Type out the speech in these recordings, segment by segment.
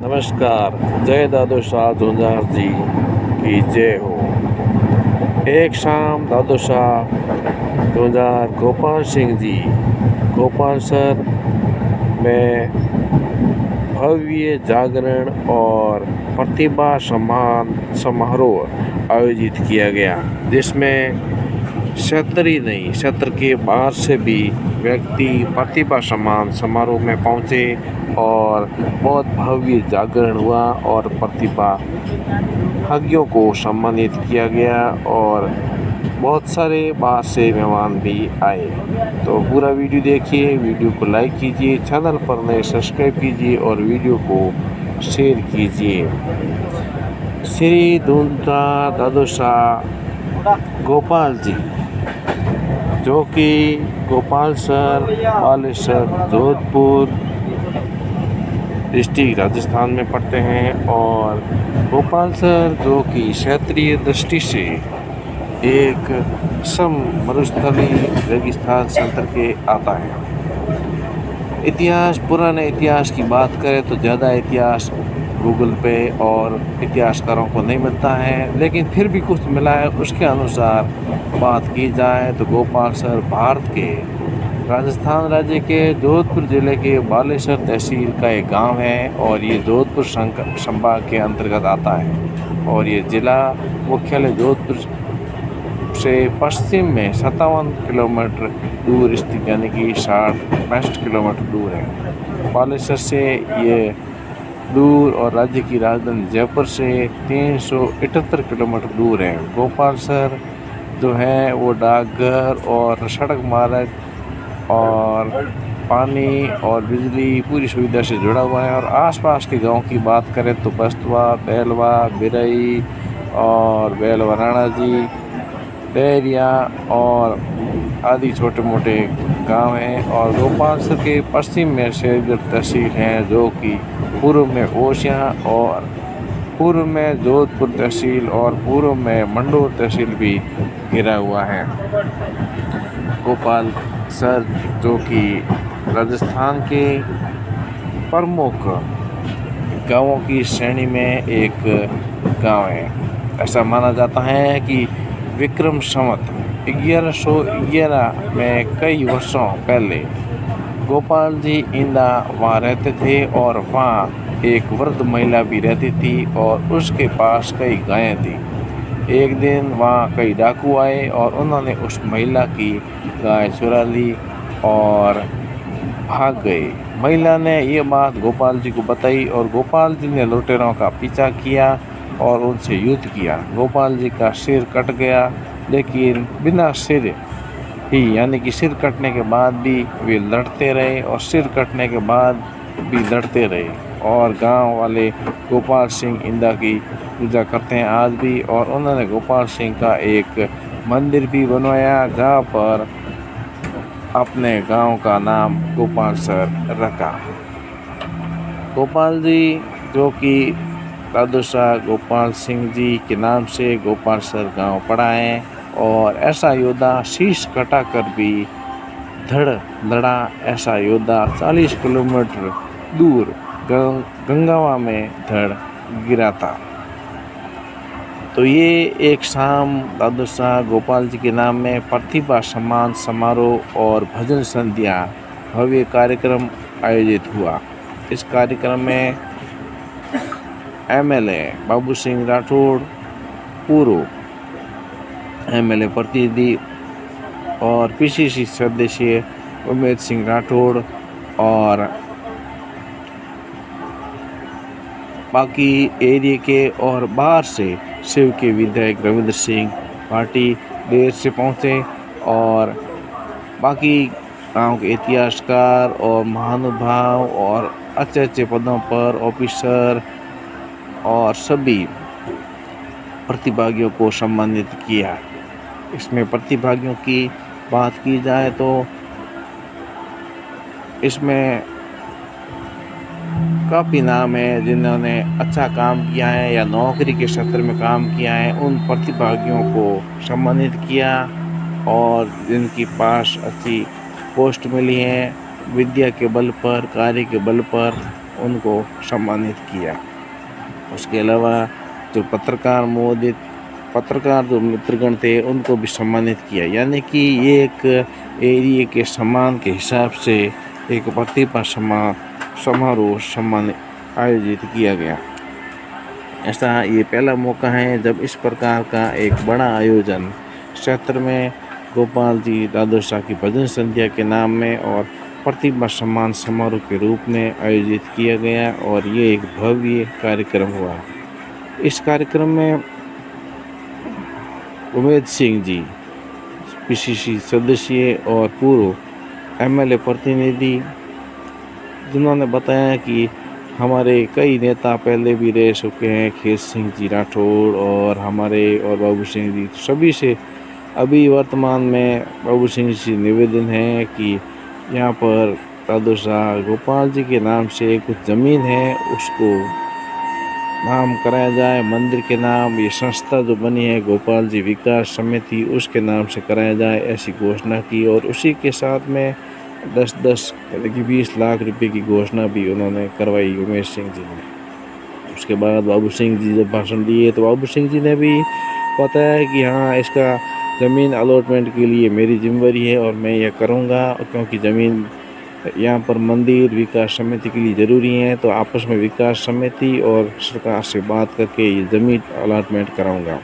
नमस्कार। जय दादू शाह झुंझार जी की जय हो। एक शाम दादू शाह झुंझार गोपाल सिंह जी गोपाल सर में भव्य जागरण और प्रतिभा सम्मान समारोह आयोजित किया गया, जिसमें क्षेत्र ही नहीं क्षेत्र के बाहर से भी व्यक्ति प्रतिभा सम्मान समारोह में पहुंचे और बहुत भव्य जागरण हुआ और प्रतिभागियों को सम्मानित किया गया और बहुत सारे बाहर से मेहमान भी आए। तो पूरा वीडियो देखिए, वीडियो को लाइक कीजिए, चैनल पर नए सब्सक्राइब कीजिए और वीडियो को शेयर कीजिए। श्री धुंधा दादू शाह गोपाल जी, जो कि गोपाल सर बालेश्वर जोधपुर डिस्ट्रिक्ट राजस्थान में पढ़ते हैं और गोपाल सर जो कि क्षेत्रीय दृष्टि से एक मरुस्थली रेगिस्तान क्षेत्र के आता है। इतिहास, पुराने इतिहास की बात करें तो ज़्यादा इतिहास गूगल पे और इतिहासकारों को नहीं मिलता है, लेकिन फिर भी कुछ मिला है। उसके अनुसार बात की जाए तो गोपाल सर भारत के राजस्थान राज्य के जोधपुर जिले के बालेश्वर तहसील का एक गांव है और ये जोधपुर संभाग के अंतर्गत आता है और ये जिला मुख्यालय जोधपुर से पश्चिम में 57 किलोमीटर दूर स्थित, यानी कि 60-65 किलोमीटर दूर है। बालेश्वर से ये दूर और राज्य की राजधानी जयपुर से 378 किलोमीटर दूर है। गोपाल सर जो है वो डाकघर और सड़क मार्ग और पानी और बिजली पूरी सुविधा से जुड़ा हुआ है। और आसपास के गांव की बात करें तो बस्तवा, बेलवा, बिरई और बेलवा राणा जी, डेरिया और आदि छोटे मोटे गांव हैं। और गोपाल सर के पश्चिम में शेरगढ़ तहसील है, जो कि पूर्व में ओसिया और पूर्व में जोधपुर तहसील और पूर्व में मंडोर तहसील भी घिरा हुआ है। गोपाल सर जो कि राजस्थान के प्रमुख गांवों की श्रेणी में एक गांव है। ऐसा माना जाता है कि विक्रम संवत 1111 में कई वर्षों पहले गोपाल जी इंदा वहाँ रहते थे और वहाँ एक वृद्ध महिला भी रहती थी और उसके पास कई गायें थी। एक दिन वहाँ कई डाकू आए और उन्होंने उस महिला की गाय चुरा ली और भाग गए। महिला ने ये बात गोपाल जी को बताई और गोपाल जी ने लुटेरों का पीछा किया और उनसे युद्ध किया। गोपाल जी का सिर कट गया, लेकिन बिना सिर ही, यानी कि सिर कटने के बाद भी वे लड़ते रहे और सिर कटने के बाद भी लड़ते रहे। और गांव वाले गोपाल सिंह इंदा की पूजा करते हैं आज भी और उन्होंने गोपाल सिंह का एक मंदिर भी बनवाया, जहाँ पर अपने गांव का नाम गोपाल सर रखा। गोपाल जी जो कि दादू शाह गोपाल सिंह जी के नाम से गोपाल सर गांव पड़ा है और ऐसा योद्धा शीश कटाकर भी धड़ लड़ा। ऐसा योद्धा 40 किलोमीटर दूर गंगावा में धड़ गिरा था। तो ये एक शाम दादू शाह गोपाल जी के नाम में प्रतिभा सम्मान समारोह और भजन संध्या भव्य कार्यक्रम आयोजित हुआ। इस कार्यक्रम में एमएलए बाबू सिंह राठौड़, पूर्व एमएलए प्रतिनिधि और पीसीसी सदस्य उमेद सिंह राठौड़ और बाकी एरिया के और बाहर से शिव के विधायक रविंद्र सिंह पार्टी देर से पहुँचे और बाकी गांव के इतिहासकार और महानुभाव और अच्छे अच्छे पदों पर ऑफिसर और सभी प्रतिभागियों को सम्मानित किया। इसमें प्रतिभागियों की बात की जाए तो इसमें काफ़ी नाम है जिन्होंने अच्छा काम किया है या नौकरी के क्षेत्र में काम किया है। उन प्रतिभागियों को सम्मानित किया और जिनके पास अच्छी पोस्ट मिली है, विद्या के बल पर, कार्य के बल पर उनको सम्मानित किया। उसके अलावा जो पत्रकार जो मित्रगण थे उनको भी सम्मानित किया। यानी कि ये एक एरिया के सम्मान के हिसाब से एक प्रतिभा समारोह सम्मान आयोजित किया गया। ऐसा ये पहला मौका है जब इस प्रकार का एक बड़ा आयोजन क्षेत्र में गोपाल जी दादू शाह की भजन संध्या के नाम में और प्रतिभा सम्मान समारोह के रूप में आयोजित किया गया और ये एक भव्य कार्यक्रम हुआ। इस कार्यक्रम में उमेद सिंह जी पीसीसी सदस्य और पूर्व एमएलए प्रतिनिधि, जिन्होंने बताया कि हमारे कई नेता पहले भी रह चुके हैं, खेत सिंह जी राठौड़ और बाबू सिंह जी, सभी से अभी वर्तमान में बाबू सिंह जी निवेदन है कि यहाँ पर दादू शाह गोपाल जी के नाम से कुछ ज़मीन है उसको नाम कराया जाए, मंदिर के नाम ये संस्था जो बनी है गोपाल जी विकास समिति उसके नाम से कराया जाए, ऐसी घोषणा की। और उसी के साथ में 10-10 यानी कि 20 लाख रुपए की घोषणा भी उन्होंने करवाई उमेश सिंह जी ने। उसके बाद बाबू सिंह जी जब भाषण दिए तो बाबू सिंह जी ने भी बताया कि हाँ, इसका ज़मीन अलॉटमेंट के लिए मेरी जिम्मेदारी है और मैं यह करूँगा, क्योंकि ज़मीन यहाँ पर मंदिर विकास समिति के लिए ज़रूरी है, तो आपस में विकास समिति और सरकार से बात करके ये ज़मीन अलॉटमेंट कराऊंगा।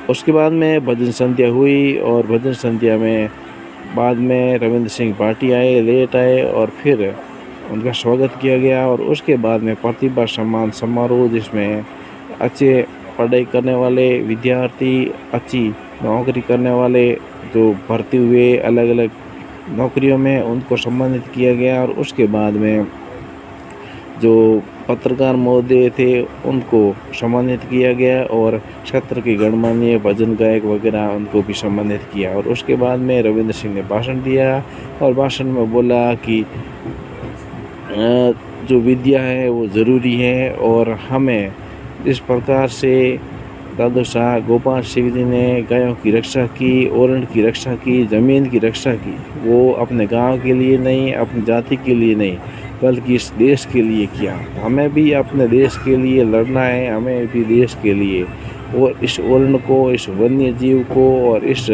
उसके बाद में भजन संध्या हुई और भजन संध्या में बाद में रविंद्र सिंह पार्टी आए, लेट आए और फिर उनका स्वागत किया गया। और उसके बाद में प्रतिभा सम्मान समारोह, जिसमें अच्छे पढ़ाई करने वाले विद्यार्थी, अच्छी नौकरी करने वाले जो भर्ती हुए अलग अलग नौकरियों में, उनको सम्मानित किया गया। और उसके बाद में जो पत्रकार महोदय थे उनको सम्मानित किया गया और क्षेत्र के गणमान्य भजन गायक वगैरह उनको भी सम्मानित किया। और उसके बाद में रविंद्र सिंह ने भाषण दिया और भाषण में बोला कि जो विद्या है वो ज़रूरी है और हमें जिस प्रकार से दादू शाह गोपाल सिंह जी ने गायों की रक्षा की, ओरण की रक्षा की, ज़मीन की रक्षा की, वो अपने गांव के लिए नहीं, अपनी जाति के लिए नहीं, बल्कि इस देश के लिए किया। हमें भी अपने देश के लिए लड़ना है, हमें भी देश के लिए और इस ओरण को, इस वन्य जीव को और इस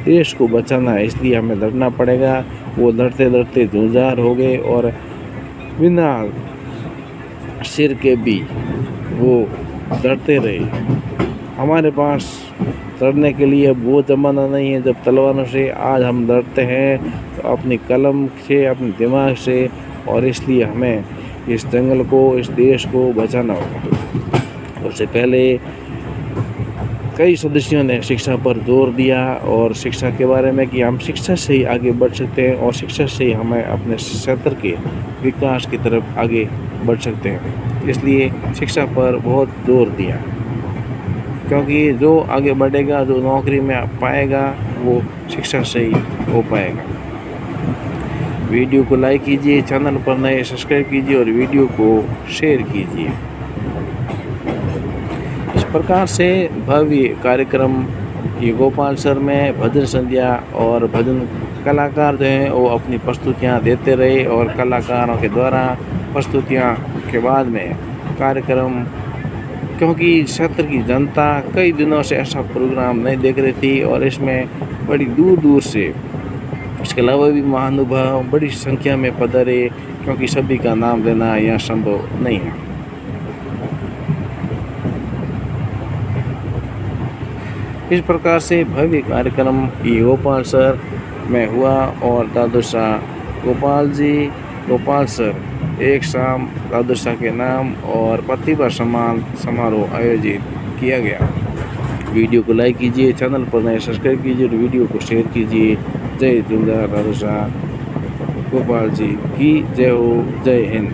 देश को बचाना है, इसलिए हमें लड़ना पड़ेगा। वो लड़ते लड़ते जूझार हो गए और बिना सिर के भी वो लड़ते रहे। हमारे पास लड़ने के लिए अब वो ज़माना नहीं है जब तलवारों से, आज हम लड़ते हैं तो अपनी कलम से, अपने दिमाग से, और इसलिए हमें इस जंगल को, इस देश को बचाना होगा। उससे पहले कई सदस्यों ने शिक्षा पर जोर दिया और शिक्षा के बारे में कि हम शिक्षा से ही आगे बढ़ सकते हैं और शिक्षा से ही हमें अपने क्षेत्र के विकास की तरफ आगे बढ़ सकते हैं। इसलिए शिक्षा पर बहुत जोर दिया, क्योंकि जो आगे बढ़ेगा, जो नौकरी में पाएगा, वो शिक्षा से ही हो पाएगा। वीडियो को लाइक कीजिए, चैनल पर नए सब्सक्राइब कीजिए और वीडियो को शेयर कीजिए। इस प्रकार से भव्य कार्यक्रम ये गोपाल सर में भजन संध्या और भजन कलाकार जो हैं वो अपनी प्रस्तुतियाँ देते रहे और कलाकारों के द्वारा प्रस्तुतियाँ के बाद में कार्यक्रम, क्योंकि क्षेत्र की जनता कई दिनों से ऐसा प्रोग्राम नहीं देख रही थी और इसमें बड़ी दूर दूर से, इसके अलावा भी महानुभाव बड़ी संख्या में पधारे, क्योंकि सभी का नाम लेना यहाँ संभव नहीं है। इस प्रकार से भव्य कार्यक्रम ये गोपाल सर में हुआ और दादू शाह गोपाल सर एक शाम दादू शाह के नाम और प्रतिभा सम्मान समारोह आयोजित किया गया। वीडियो को लाइक कीजिए, चैनल पर नए सब्सक्राइब कीजिए और वीडियो को शेयर कीजिए। जय जिंदा दादू शाह गोपाल जी की जय हो, जय हिंद।